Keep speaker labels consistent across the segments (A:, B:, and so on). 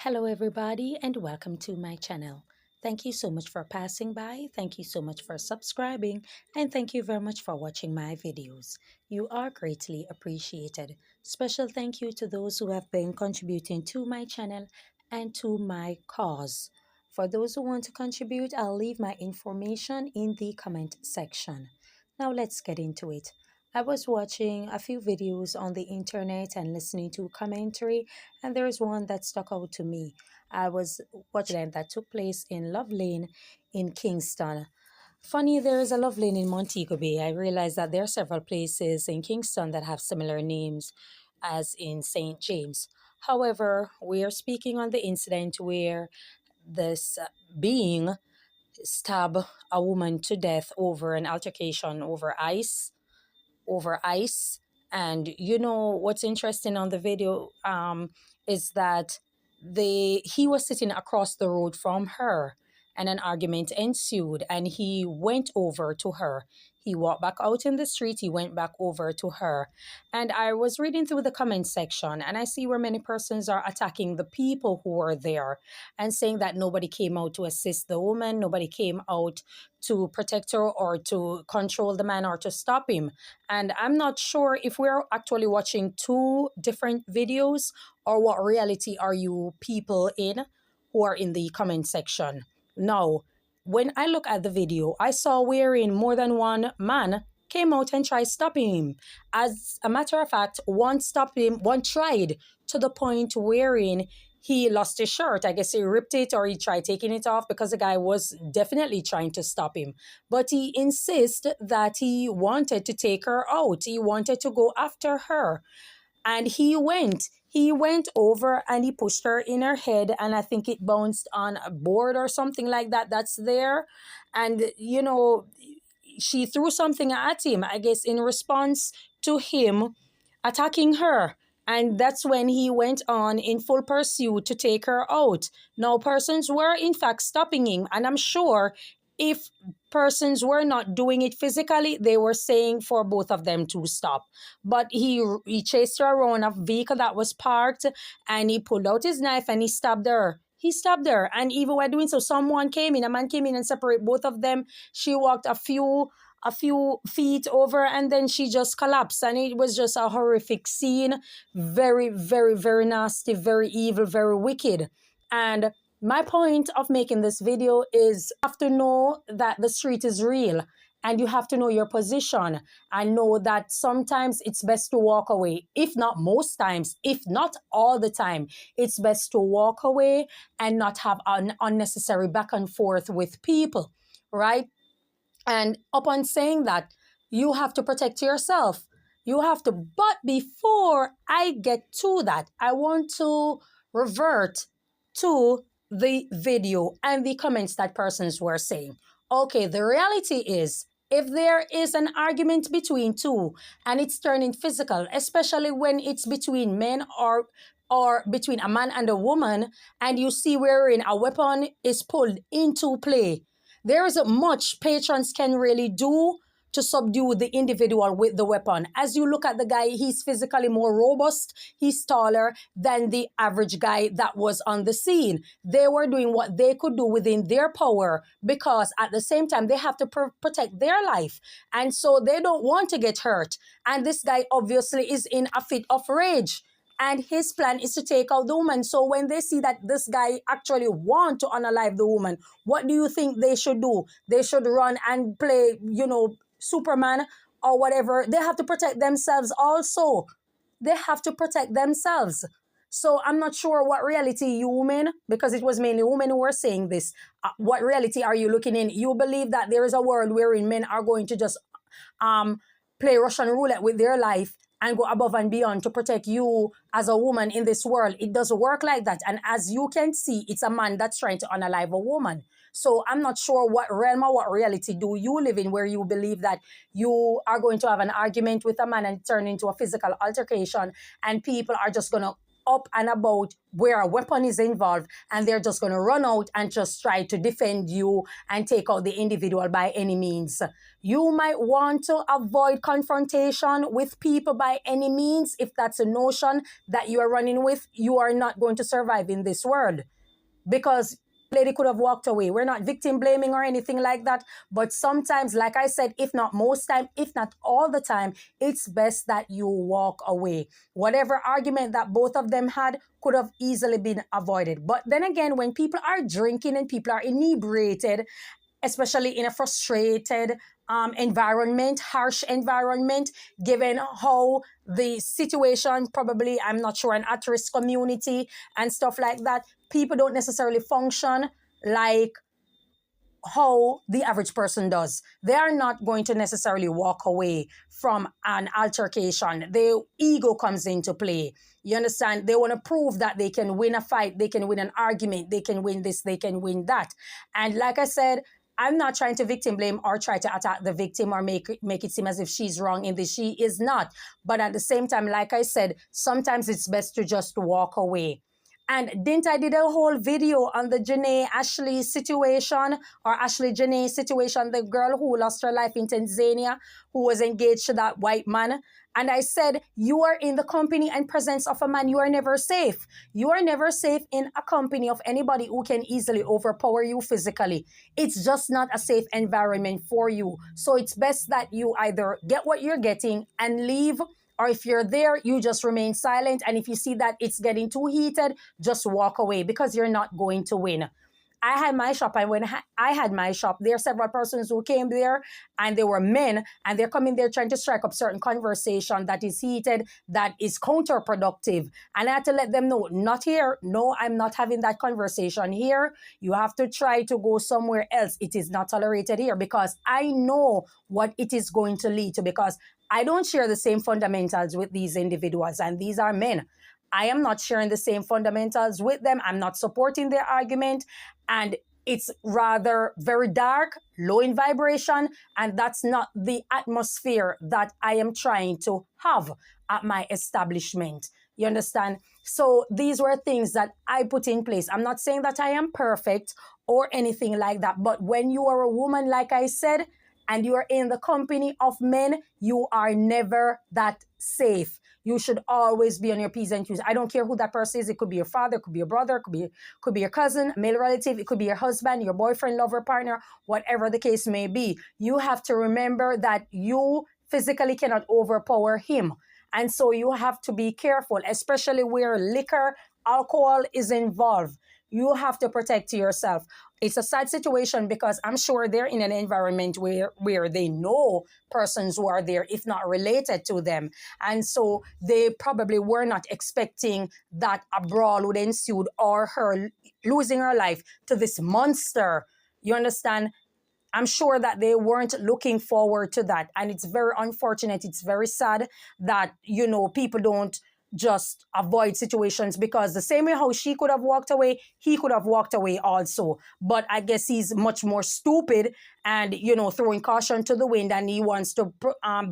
A: Hello everybody and welcome to my channel. Thank you so much for passing by, thank you so much for subscribing, and thank you very much for watching my videos. You are greatly appreciated. Special thank you to those who have been contributing to my channel and to my cause. For those who want to contribute, I'll leave my information in the comment section. Now let's get into it. I was watching a few videos on the internet and listening to commentary, and there's one that stuck out to me. I was watching that took place in Love Lane in Kingston. Funny, there is a Love Lane in Montego Bay. I realized that there are several places in Kingston that have similar names as in St. James. However, we are speaking on the incident where this being stabbed a woman to death over an altercation over ice. And you know what's interesting on the video is that he was sitting across the road from her, and an argument ensued, and he went over to her. He walked back out in the street, he went back over to her. And I was reading through the comment section, and I see where many persons are attacking the people who were there and saying that nobody came out to assist the woman, nobody came out to protect her or to control the man or to stop him. And I'm not sure if we're actually watching two different videos, or what reality are you people in who are in the comment section. Now, when I look at the video, I saw wherein more than one man came out and tried stopping him. As a matter of fact, one stopped him, one tried, to the point wherein he lost his shirt. I guess he ripped it or he tried taking it off, because the guy was definitely trying to stop him. But he insists that he wanted to take her out. He wanted to go after her. And he went over and he pushed her in her head, and I think it bounced on a board or something like that that's there. And she threw something at him, I guess in response to him attacking her. And that's when he went on in full pursuit to take her out. Now, persons were in fact stopping him, and I'm sure if persons were not doing it physically, they were saying for both of them to stop. But he chased her around a vehicle that was parked, and he pulled out his knife and he stabbed her. He stabbed her, and even while doing so, a man came in and separated both of them. She walked a few feet over, and then she just collapsed, and it was just a horrific scene. Very, very, very nasty, very evil, very wicked. And my point of making this video is you have to know that the street is real, and you have to know your position and know that sometimes it's best to walk away. If not most times, if not all the time, it's best to walk away and not have an unnecessary back and forth with people, right? And upon saying that, you have to protect yourself. You have to. But before I get to that, I want to revert to the video and the comments that persons were saying. Okay, the reality is, if there is an argument between two and it's turning physical, especially when it's between men or between a man and a woman, and you see wherein a weapon is pulled into play, there isn't much patrons can really do to subdue the individual with the weapon. As you look at the guy, he's physically more robust, he's taller than the average guy that was on the scene. They were doing what they could do within their power, because at the same time, they have to protect their life. And so they don't want to get hurt. And this guy obviously is in a fit of rage, and his plan is to take out the woman. So when they see that this guy actually want to unalive the woman, what do you think they should do? They should run and play, Superman or whatever. They have to protect themselves also. They have to protect themselves. So I'm not sure what reality you women, because it was mainly women who were saying this, what reality are you looking in? You believe that there is a world wherein men are going to just play Russian roulette with their life and go above and beyond to protect you as a woman in this world. It doesn't work like that. And as you can see, it's a man that's trying to unalive a woman. So I'm not sure what realm or what reality do you live in, where you believe that you are going to have an argument with a man and turn into a physical altercation, and people are just going to up and about where a weapon is involved, and they're just going to run out and just try to defend you and take out the individual by any means. You might want to avoid confrontation with people by any means. If that's a notion that you are running with, you are not going to survive in this world, because lady could have walked away. We're not victim blaming or anything like that. But sometimes, like I said, if not most time, if not all the time, it's best that you walk away. Whatever argument that both of them had could have easily been avoided. But then again, when people are drinking and people are inebriated, especially in a frustrated environment, harsh environment, given how the situation, probably, I'm not sure, an at-risk community and stuff like that, people don't necessarily function like how the average person does. They are not going to necessarily walk away from an altercation. Their ego comes into play. You understand? They want to prove that they can win a fight, they can win an argument, they can win this, they can win that. And like I said, I'm not trying to victim blame or try to attack the victim or make it seem as if she's wrong in this. She is not. But at the same time, like I said, sometimes it's best to just walk away. And didn't I did a whole video on the Janae Ashley situation, or Ashley Janae situation, the girl who lost her life in Tanzania, who was engaged to that white man. And I said, you are in the company and presence of a man. You are never safe. You are never safe in a company of anybody who can easily overpower you physically. It's just not a safe environment for you. So it's best that you either get what you're getting and leave, or if you're there, you just remain silent. And if you see that it's getting too heated, just walk away, because you're not going to win. I had my shop, and when I had my shop, there are several persons who came there, and they were men, and they're coming there trying to strike up certain conversation that is heated, that is counterproductive. And I had to let them know, not here. No, I'm not having that conversation here. You have to try to go somewhere else. It is not tolerated here, because I know what it is going to lead to, because I don't share the same fundamentals with these individuals, and these are men. I am not sharing the same fundamentals with them. I'm not supporting their argument. And it's rather very dark, low in vibration. And that's not the atmosphere that I am trying to have at my establishment. You understand? So these were things that I put in place. I'm not saying that I am perfect or anything like that. But when you are a woman, like I said, and you are in the company of men, you are never that safe. You should always be on your P's and Q's. I don't care who that person is. It could be your father, it could be your brother, it could be your cousin, male relative, it could be your husband, your boyfriend, lover, partner, whatever the case may be. You have to remember that you physically cannot overpower him. And so you have to be careful, especially where liquor, alcohol is involved. You have to protect yourself. It's a sad situation, because I'm sure they're in an environment where they know persons who are there, if not related to them. And so they probably were not expecting that a brawl would ensue, or her losing her life to this monster. You understand? I'm sure that they weren't looking forward to that. And it's very unfortunate. It's very sad that, people don't just avoid situations, because the same way how she could have walked away, he could have walked away also. But I guess he's much more stupid and, throwing caution to the wind, and he wants to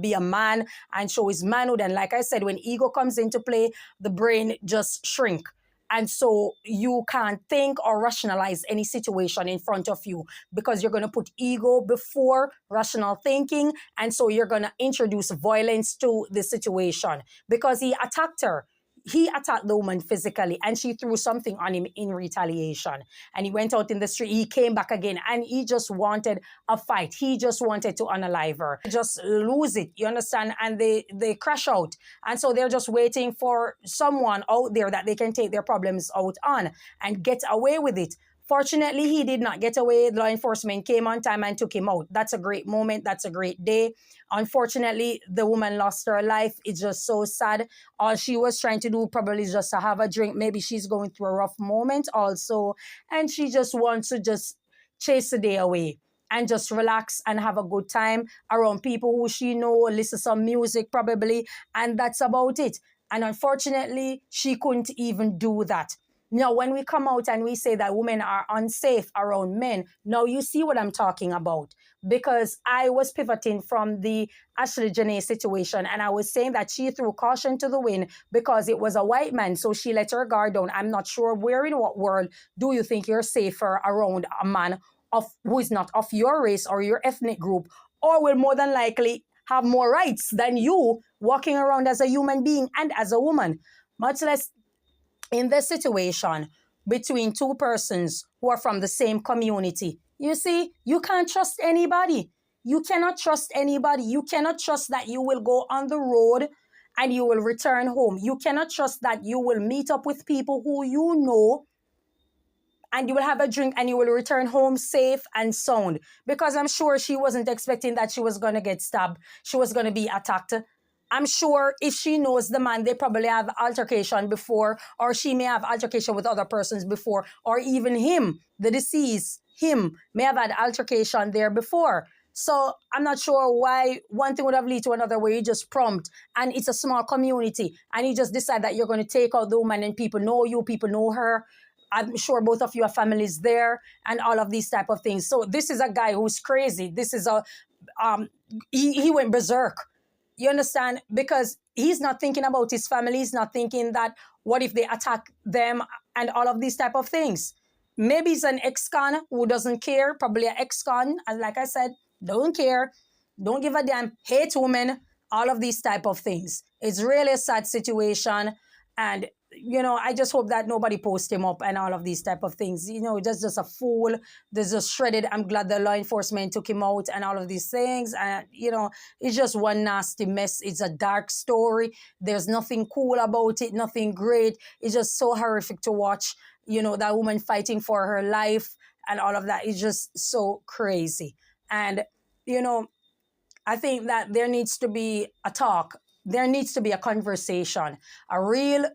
A: be a man and show his manhood. And like I said, when ego comes into play, the brain just shrink. And so you can't think or rationalize any situation in front of you, because you're going to put ego before rational thinking. And so you're going to introduce violence to the situation, because he attacked her. He attacked the woman physically, and she threw something on him in retaliation. And he went out in the street. He came back again, and he just wanted a fight. He just wanted to unalive her. Just lose it, you understand? And they crash out. And so they're just waiting for someone out there that they can take their problems out on and get away with it. Fortunately, he did not get away. Law enforcement came on time and took him out. That's a great moment. That's a great day. Unfortunately, the woman lost her life. It's just so sad. All she was trying to do probably is just to have a drink. Maybe she's going through a rough moment also, and she just wants to just chase the day away and just relax and have a good time around people who she know, listen to some music probably, and that's about it. And unfortunately, she couldn't even do that. Now, when we come out and we say that women are unsafe around men, now you see what I'm talking about. Because I was pivoting from the Ashley Janae situation, and I was saying that she threw caution to the wind because it was a white man, so she let her guard down. I'm not sure where in what world do you think you're safer around a man of who is not of your race or your ethnic group, or will more than likely have more rights than you walking around as a human being and as a woman. Much less in this situation between two persons who are from the same community. You see, you can't trust anybody. You cannot trust anybody. You cannot trust that you will go on the road and you will return home. You cannot trust that you will meet up with people who you know and you will have a drink and you will return home safe and sound. Because I'm sure she wasn't expecting that she was going to get stabbed. She was going to be attacked. I'm sure if she knows the man, they probably have altercation before, or she may have altercation with other persons before, or even him, the deceased, him may have had altercation there before. So I'm not sure why one thing would have led to another where you just prompt, and it's a small community, and you just decide that you're going to take out the woman and people know you, people know her. I'm sure both of you have families there and all of these type of things. So this is a guy who's crazy. This is he went berserk. You understand? Because he's not thinking about his family. He's not thinking that what if they attack them and all of these type of things. Maybe he's an ex-con who doesn't care. Probably an ex-con, and like I said, don't care, don't give a damn, hate women, all of these type of things. It's really a sad situation. And I just hope that nobody posts him up and all of these type of things. That's just a fool. There's just shredded. I'm glad the law enforcement took him out and all of these things. And, it's just one nasty mess. It's a dark story. There's nothing cool about it, nothing great. It's just so horrific to watch, that woman fighting for her life and all of that. It's just so crazy. And, I think that there needs to be a talk. There needs to be a conversation, a real,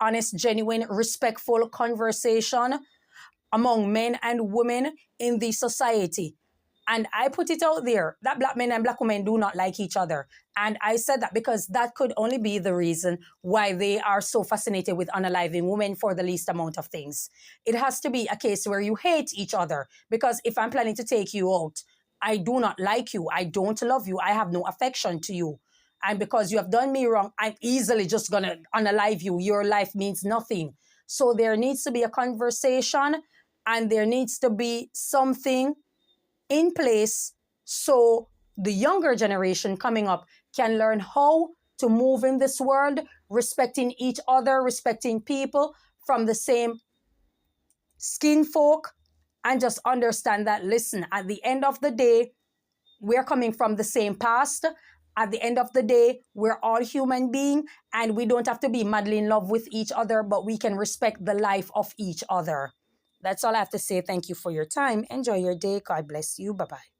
A: honest, genuine, respectful conversation among men and women in the society. And I put it out there that black men and black women do not like each other. And I said that because that could only be the reason why they are so fascinated with unaliving women for the least amount of things. It has to be a case where you hate each other. Because if I'm planning to take you out, I do not like you. I don't love you. I have no affection to you. And because you have done me wrong, I'm easily just going to unalive you. Your life means nothing. So there needs to be a conversation and there needs to be something in place so the younger generation coming up can learn how to move in this world, respecting each other, respecting people from the same skin folk, and just understand that, listen, at the end of the day, we're coming from the same past. At the end of the day, we're all human beings and we don't have to be madly in love with each other, but we can respect the life of each other. That's all I have to say. Thank you for your time. Enjoy your day. God bless you. Bye-bye.